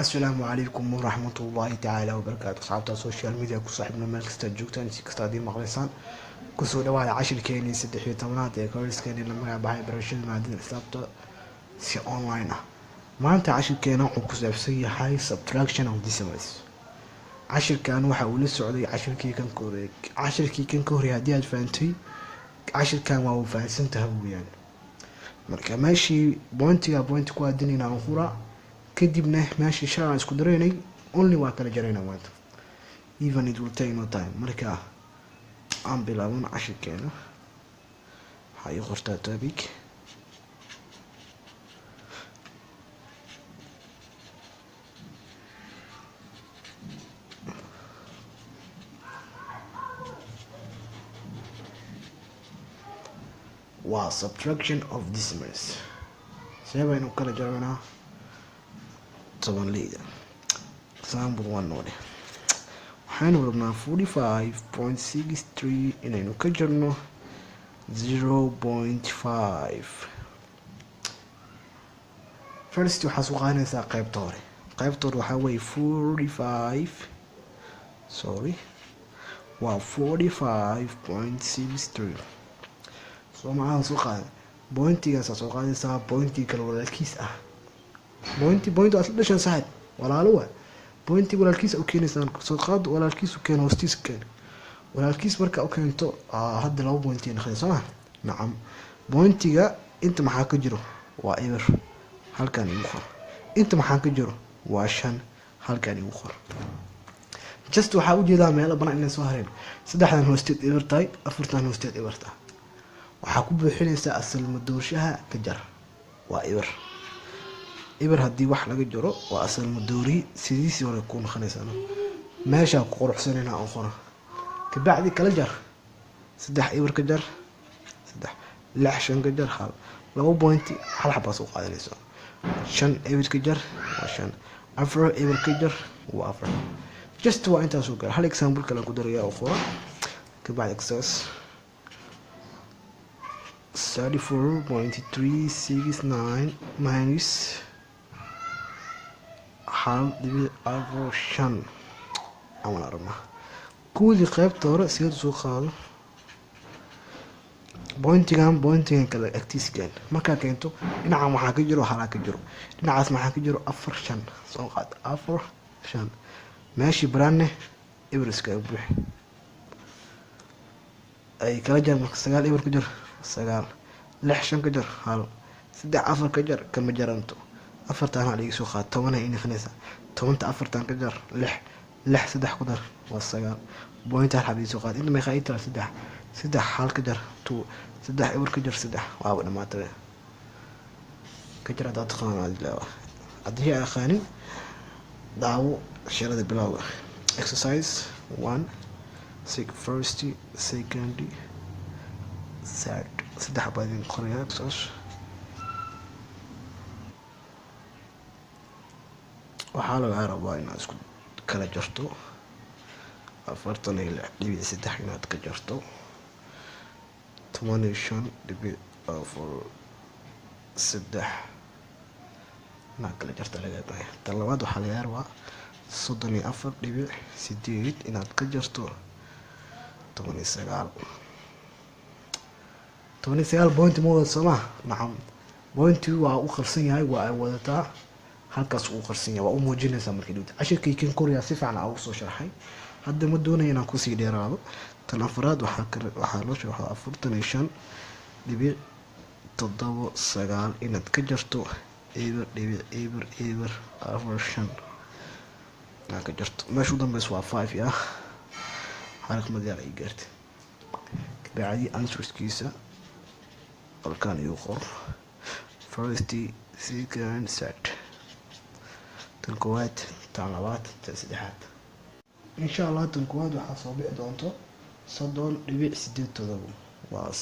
السلام عليكم ورحمة الله تعالى وبركاته. أصحابتا السوشيال ميديا كصاحبنا مال كستا joogtaan si kasta hadii maqlaysaan kusoo dhawaada cashirkeeni 13aad ee kooraskeeni la magac baxay barashada maadada xisaabta si online ah. maanta cashirkeena wuxuu ku saabsan yahay subtraction of decimals. cashirkan waxa uu la socday cashirkii kan ka horeeyay hadii aad fahantay cashirkan waa uu fahansan tahay weeyaan. marka meeshii point ku aadinayna aan qura kadibna meeshii shan isku dareynay only waa kala jarayna maanta even it will take no time. marka aan bilaabno cashirkeena waxay qortaa topic waa subtraction of decimals. seeba inuu kala jarayna toban leyda. example 1 noode waxaynu rabnaa 45.63 inaynu ka jarno 0.5. first waxaa soo qaadanaysaa qaybta hore waxaa weeye 45 waa 45.63. soo maxaa soo qaadan pointigaas soo qaadaysaa pointii kale walaalkiis ah point waa isla dhashan saaxib walaalo waa pointii walaalkiis u keenaysan soo qaad walaalkiis u keen hoostiis keen walaalkiis marka u keento hadda laba point ay noqonaysaa nacam pointiga inta maxaa ka jiro waa eber halkan igu qor inta maxaa ka jiro waa 5 halkan igu qor just waxa u jeedaa meel bana inay soo hareen saddexdan hoosteed eber tahay afartan hoosteed eber tahay waxaa ku buuxinaysaa asal madoorshaha ka jar waa eber haddii wax laga jaro waa asal madoori sidiisii hore ku noqonaysaa meesha ku quruxsanayna oo qora ka bacdi kala jar 3 eber ka jar 3 6 5 ka jar hal laba point hal xabba soo qaadanaysaa 5 eber ka jar waa 5 afar eber ka jar waa 4 just waa intaas oo kale hal example kale ku daraya oo qora ka bacdi exercise 34.369 minus hal dhibic afar shan aan aragna kuwii qaybta hore sidoo soo qaado pointigan kale actiskan marka keento dhinaca waxaa ka jiro halaa ka jiro dhinacaas maxaa ka jiro afar shan soo qaad afar shan meeshii brane everska buux ay kala jar marka 9 eber ka jar 9 6 5 ka jar hal 3 4 ka jar kama jaranto afartan hal igu soo qaad 10 ay noqonaysaa 10 afartan ka jar 6 3 ku dar waa 9 point hal xabis soo qaad inta may qaaytaa 3 hal ka jar 2 3 eber ka jar 3 waa dhamaatay ka jar dad qaan adii aqaani daawo shirada bilowga exercise 1 first second third 3 baadin qoraya exercise waxaa laga rabaa inaad isku kala jarto 46.3 inaad ka jarto 85.4 inaad kala jarto laga yaabaa. tan labaad waxaa laga rabaa 34.8 inaad ka jarto 29 point mooda sama nacam point waa u qarsan yahay waa ay wadataa halkaas uu qarsan yahay waa u muujinaysaa markii dhigto cashirkii kan Korea si fiican ugu soo sharxay hadda ma doonayo inaan ku sii dheeraado. tan afraad waxaa loo sharxaa 45.79 inaad ka jarto eber afar shan inaad ka jarto meesha u dambaysa waa 5 ya halka madaal ay gaartay bacdi answerskiisa halkan iyo qor first second third tan koowaad tan labaad tan saddexaad insha Allah. tan koowaad waxaa soo bixi doonto 30.8 waa 30.8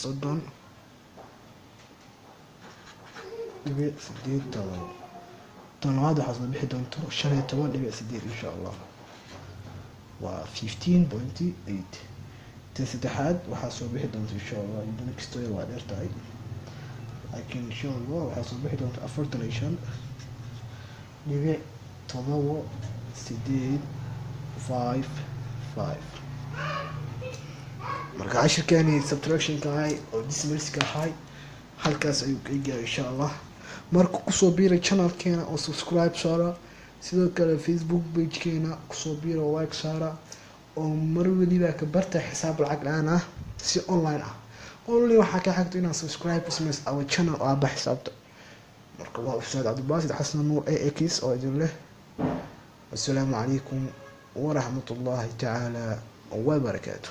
tan labaad waxaa soo bixi doonto 15.8 insha Allah waa 15.8. tan saddexaad waxaa soo bixi doonto insha Allah inta kastoo waa dheertahay laakiin insha Allah waxaa soo bixi doonto 45 dhibic todobo sideed 5 5 marka cashirkeeni subtractionka ahay oo decimalska ahay halkaas ayuu ka eegaya insha allah. marka kusoo biiray channelkeena oo subscribe saara, sidoo kale Facebook pagekeena kusoo biira oo like saara, oo mar waliba ka barta xisaab lacag la'aan ah si online ah. only waxaa ka xigta inaad subscribe ku sameyso our channel oo aaba xisaabta. marka waa Ustaad Cabdilbaasid Xasan Nuur AX oo idin leh assalaamu calaykum ورحمة الله تعالى وبركاته.